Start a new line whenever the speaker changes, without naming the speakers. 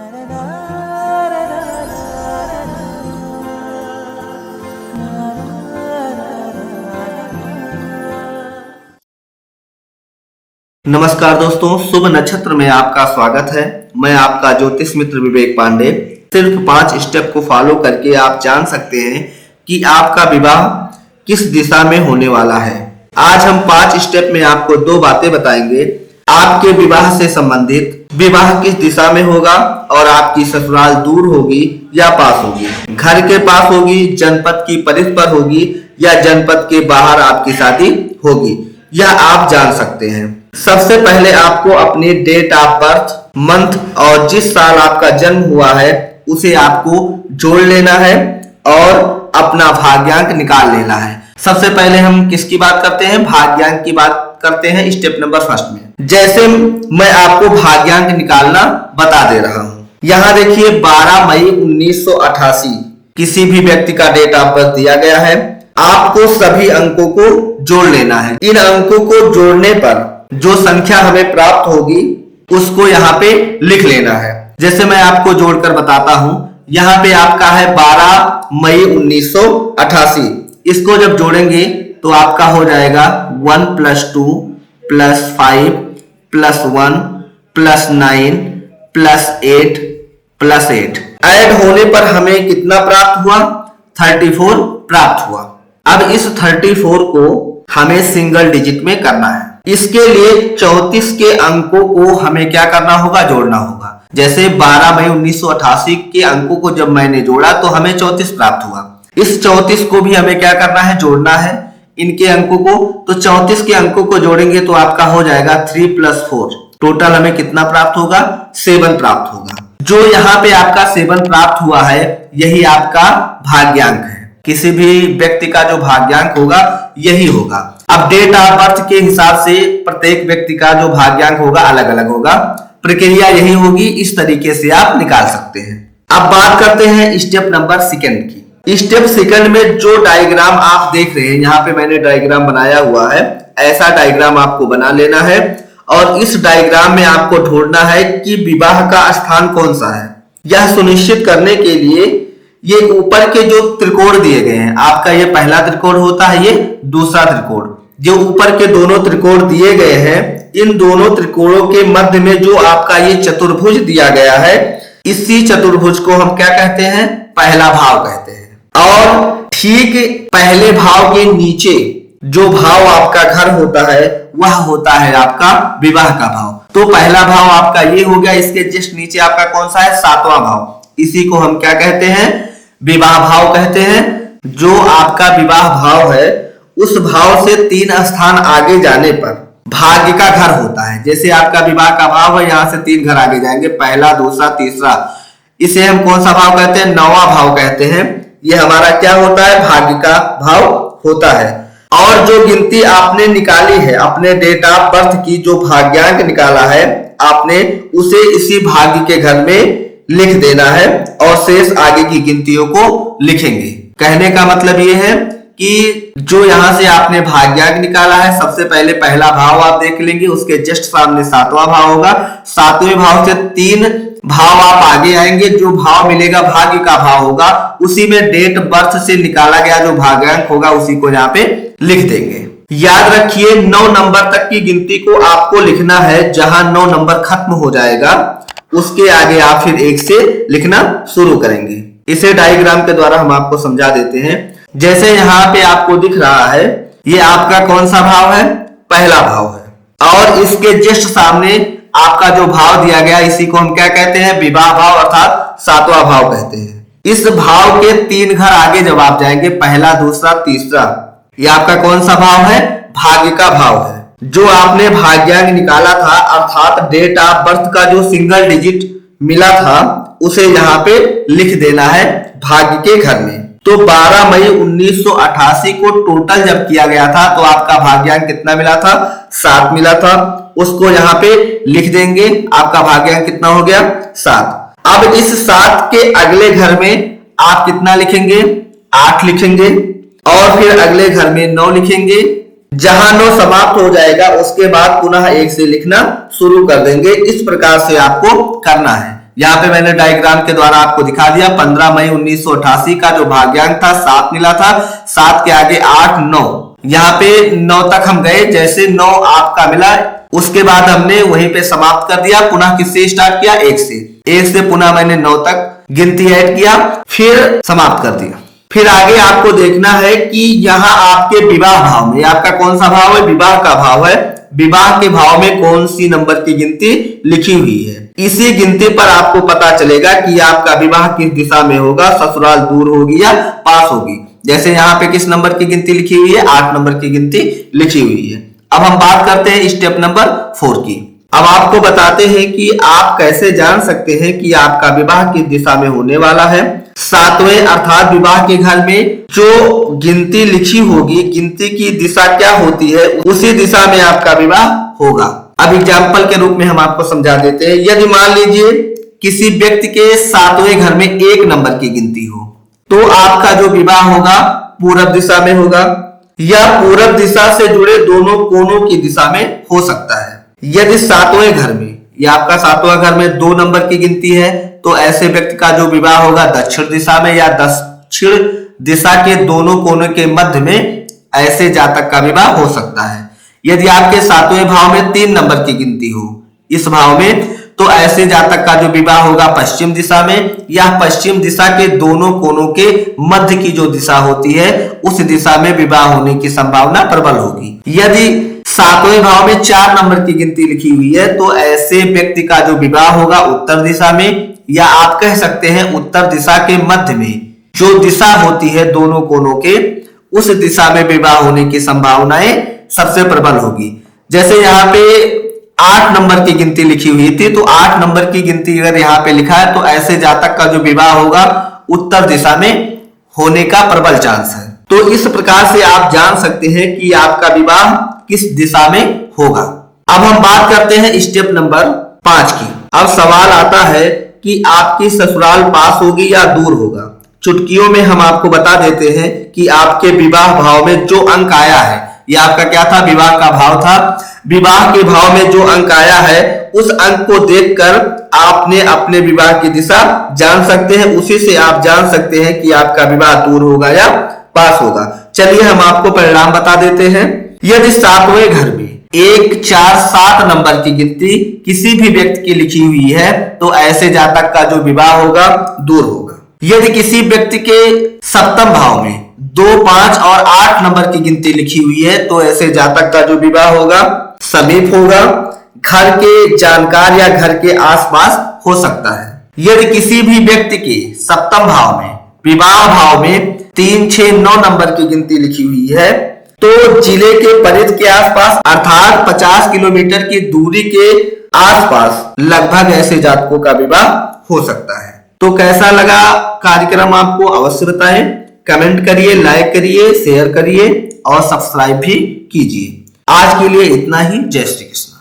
नमस्कार दोस्तों, शुभ नक्षत्र में आपका स्वागत है। मैं आपका ज्योतिष मित्र विवेक पांडे। सिर्फ 5 स्टेप को फॉलो करके आप जान सकते हैं कि आपका विवाह किस दिशा में होने वाला है। आज हम 5 स्टेप में आपको 2 बातें बताएंगे। आपके विवाह से संबंधित विवाह किस दिशा में होगा और आपकी ससुराल दूर होगी या पास होगी, घर के पास होगी, जनपद की परिधि पर होगी या जनपद के बाहर आपकी शादी होगी, यह आप जान सकते हैं। सबसे पहले आपको अपनी डेट ऑफ बर्थ, मंथ और जिस साल आपका जन्म हुआ है उसे आपको जोड़ लेना है और अपना भाग्यांक निकाल लेना है। सबसे पहले हम किसकी बात करते हैं? भाग्यांक की बात करते हैं स्टेप नंबर 1 में। जैसे मैं आपको भाग्यांक निकालना बता दे रहा हूं। यहां देखिए 12 मई 1988 किसी भी व्यक्ति का डेट ऑफ बर्थ दिया गया है। आपको सभी अंकों को जोड़ लेना है। इन अंकों को जोड़ने पर जो संख्या हमें प्राप्त होगी उसको यहाँ पे लिख लेना है। जैसे मैं आपको जोड़कर बताता हूं। यहाँ पे आपका है 12 मई 1988। इसको जब जोड़ेंगे तो आपका हो जाएगा 1 + 2 + 5 + 1 + 9 + 8 + 8। ऐड होने पर हमें कितना प्राप्त हुआ? 34 प्राप्त हुआ। अब इस 34 को हमें सिंगल डिजिट में करना है। इसके लिए 34 के अंकों को हमें क्या करना होगा? जोड़ना होगा। जैसे 12 मई 1988 के अंकों को जब मैंने जोड़ा तो हमें 34 प्राप्त हुआ। इस 34 को भी हमें क्या करना है? जोड़ना है इनके अंकों को। तो 34 के अंकों को जोड़ेंगे तो आपका हो जाएगा 3 + 4। टोटल हमें कितना प्राप्त होगा? 7 प्राप्त होगा। जो यहाँ पे आपका 7 प्राप्त हुआ है यही आपका भाग्यांक है। किसी भी व्यक्ति का जो भाग्यांक होगा यही होगा। अब डेट ऑफ बर्थ के हिसाब से प्रत्येक व्यक्ति का जो भाग्यांक होगा अलग अलग होगा। प्रक्रिया यही होगी, इस तरीके से आप निकाल सकते हैं। अब बात करते हैं स्टेप नंबर 2 की। स्टेप 2 में जो डायग्राम आप देख रहे हैं, यहाँ पे मैंने डायग्राम बनाया हुआ है। ऐसा डायग्राम आपको बना लेना है और इस डायग्राम में आपको ढूंढना है कि विवाह का स्थान कौन सा है। यह सुनिश्चित करने के लिए ये ऊपर के जो त्रिकोण दिए गए हैं, आपका ये पहला त्रिकोण होता है, ये दूसरा त्रिकोण, जो ऊपर के दोनों त्रिकोण दिए गए हैं, इन दोनों त्रिकोणों के मध्य में जो आपका ये चतुर्भुज दिया गया है, इसी चतुर्भुज को हम क्या कहते हैं? पहला भाव कहते हैं। और ठीक पहले भाव के नीचे जो भाव आपका घर होता है वह होता है आपका विवाह का भाव। तो पहला भाव आपका ये हो गया। इसके जस्ट नीचे आपका कौन सा है? 7वां भाव। इसी को हम क्या कहते हैं? विवाह भाव कहते हैं। जो आपका विवाह भाव है उस भाव से 3 स्थान आगे जाने पर भाग्य का घर होता है। जैसे आपका विवाह का भाव है, यहां से 3 घर आगे जाएंगे, पहला, दूसरा, तीसरा। इसे हम कौन सा भाव कहते हैं? 9वां भाव कहते हैं। ये हमारा क्या होता है? भाग्य का भाव होता है। और जो गिनती आपने निकाली है अपने डेट ऑफ बर्थ की, जो भाग्यांक निकाला है आपने, उसे इसी भाग्य के घर में लिख देना है और शेष आगे की गिनतियों को लिखेंगे। कहने का मतलब ये है कि जो यहां से आपने भाग्यांक निकाला है, सबसे पहले पहला भाव आप देख लेंगे, उसके जस्ट सामने 7वां भाव होगा। 7वें भाव से 3 भाव आप आगे आएंगे। जो भाव मिलेगा भाग्य का भाव होगा, उसी में डेट बर्थ से निकाला गया जो भाग्यांक होगा उसी को यहाँ पे लिख देंगे। याद रखिए 9 नंबर तक की गिनती को आपको लिखना है। जहां 9 नंबर खत्म हो जाएगा उसके आगे आप फिर 1 से लिखना शुरू करेंगे। इसे डायग्राम के द्वारा हम आपको समझा देते हैं। जैसे यहाँ पे आपको दिख रहा है, ये आपका कौन सा भाव है? पहला भाव है। और इसके जस्ट सामने आपका जो भाव दिया गया, इसी को हम क्या कहते हैं? विवाह भाव, अर्थात 7वां भाव कहते हैं। इस भाव के 3 घर आगे जब आप जाएंगे, पहला, दूसरा, तीसरा, ये आपका कौन सा भाव है? भाग्य का भाव है। जो आपने भाग्यांक निकाला था, अर्थात डेट ऑफ बर्थ का जो सिंगल डिजिट मिला था, उसे यहाँ पे लिख देना है भाग्य के घर में। तो 12 मई 1988 को टोटल जब किया गया था तो आपका भाग्यांक कितना मिला था? 7 मिला था। उसको यहाँ पे लिख देंगे। आपका भाग्यांक कितना हो गया? 7। अब इस 7 के अगले घर में आप कितना लिखेंगे? 8 लिखेंगे और फिर अगले घर में 9 लिखेंगे। जहां 9 समाप्त हो जाएगा उसके बाद पुनः 1 से लिखना शुरू कर देंगे। इस प्रकार से आपको करना है। यहाँ पे मैंने डायग्राम के द्वारा आपको दिखा दिया। 15 मई 1988 का जो भाग्यांक था 7 मिला था, 7 के आगे 8 9, यहाँ पे 9 तक हम गए। जैसे 9 आपका मिला, उसके बाद हमने वहीं पे समाप्त कर दिया। पुनः किससे स्टार्ट किया? 1 से। 1 से पुनः मैंने 9 तक गिनती ऐड किया, फिर समाप्त कर दिया। फिर आगे आपको देखना है कि यहाँ आपके विवाह भाव में, आपका कौन सा भाव है? विवाह का भाव है। विवाह के भाव में कौन सी नंबर की गिनती लिखी हुई है? इसी गिनती पर आपको पता चलेगा कि आपका विवाह किस दिशा में होगा, ससुराल दूर होगी या पास होगी। जैसे यहाँ पे किस नंबर की गिनती लिखी हुई है? 8 नंबर की गिनती लिखी हुई है। अब हम बात करते हैं स्टेप नंबर 4 की। अब आपको बताते हैं कि आप कैसे जान सकते हैं कि आपका विवाह किस दिशा में होने वाला है। 7वें अर्थात विवाह के घर में जो गिनती लिखी होगी, गिनती की दिशा क्या होती है, उसी दिशा में आपका विवाह होगा। अब एग्जाम्पल के रूप में हम आपको समझा देते हैं। यदि मान लीजिए किसी व्यक्ति के 7वें घर में 1 नंबर की गिनती हो, तो आपका जो विवाह होगा पूरब दिशा में होगा, या पूरब दिशा से जुड़े दोनों कोनों की दिशा में हो सकता है। यदि 7वें घर में या आपका 7वां घर में 2 नंबर की गिनती है, तो ऐसे व्यक्ति का जो विवाह होगा दक्षिण दिशा में, या दक्षिण दिशा के दोनों कोनों के मध्य में ऐसे जातक का विवाह हो सकता है। यदि आपके 7वें भाव में 3 नंबर की गिनती हो इस भाव में, तो ऐसे जातक का जो विवाह होगा पश्चिम दिशा में, या पश्चिम दिशा के दोनों कोनों के मध्य की जो दिशा होती है उस दिशा में विवाह होने की संभावना प्रबल होगी। यदि 7वें भाव में 4 नंबर की गिनती लिखी हुई है, तो ऐसे व्यक्ति का जो विवाह होगा उत्तर दिशा में, या आप कह सकते हैं उत्तर दिशा के मध्य में जो दिशा होती है दोनों कोनों के, उस दिशा में विवाह होने की संभावनाएं सबसे प्रबल होगी। जैसे यहाँ पे 8 नंबर की गिनती लिखी हुई थी, तो 8 नंबर की गिनती अगर यहाँ पे लिखा है, तो ऐसे जातक का जो विवाह होगा उत्तर दिशा में होने का प्रबल चांस है। तो इस प्रकार से आप जान सकते हैं कि आपका विवाह किस दिशा में होगा। अब हम बात करते हैं स्टेप नंबर 5 की। अब सवाल आता है कि आपकी ससुराल पास होगी या दूर होगा। चुटकियों में हम आपको बता देते हैं कि आपके विवाह भाव में जो अंक आया है, यह आपका क्या था? विवाह का भाव था। विवाह के भाव में जो अंक आया है, उस अंक को देखकर आपने अपने विवाह की दिशा जान सकते हैं। उसी से आप जान सकते हैं कि आपका विवाह दूर होगा या पास होगा। चलिए हम आपको परिणाम बता देते हैं। यदि 7वें घर में 1 4 7 नंबर की गिनती किसी भी व्यक्ति की लिखी हुई है, तो ऐसे जातक का जो विवाह होगा दूर होगा। यदि किसी व्यक्ति के 7वें भाव में 2 5 और 8 नंबर की गिनती लिखी हुई है, तो ऐसे जातक का जो विवाह होगा समीप होगा, घर के जानकार या घर के आसपास हो सकता है। यदि किसी भी व्यक्ति के 7वें भाव में विवाह भाव में 3 6 9 नंबर की गिनती लिखी हुई है, तो जिले के परिधि के आसपास अर्थात 50 किलोमीटर की दूरी के आसपास लगभग ऐसे जातकों का विवाह हो सकता है। तो कैसा लगा कार्यक्रम आपको अवश्य बताएं, कमेंट करिए, लाइक करिए, शेयर करिए और सब्सक्राइब भी कीजिए। आज के लिए इतना ही। जय श्री कृष्ण।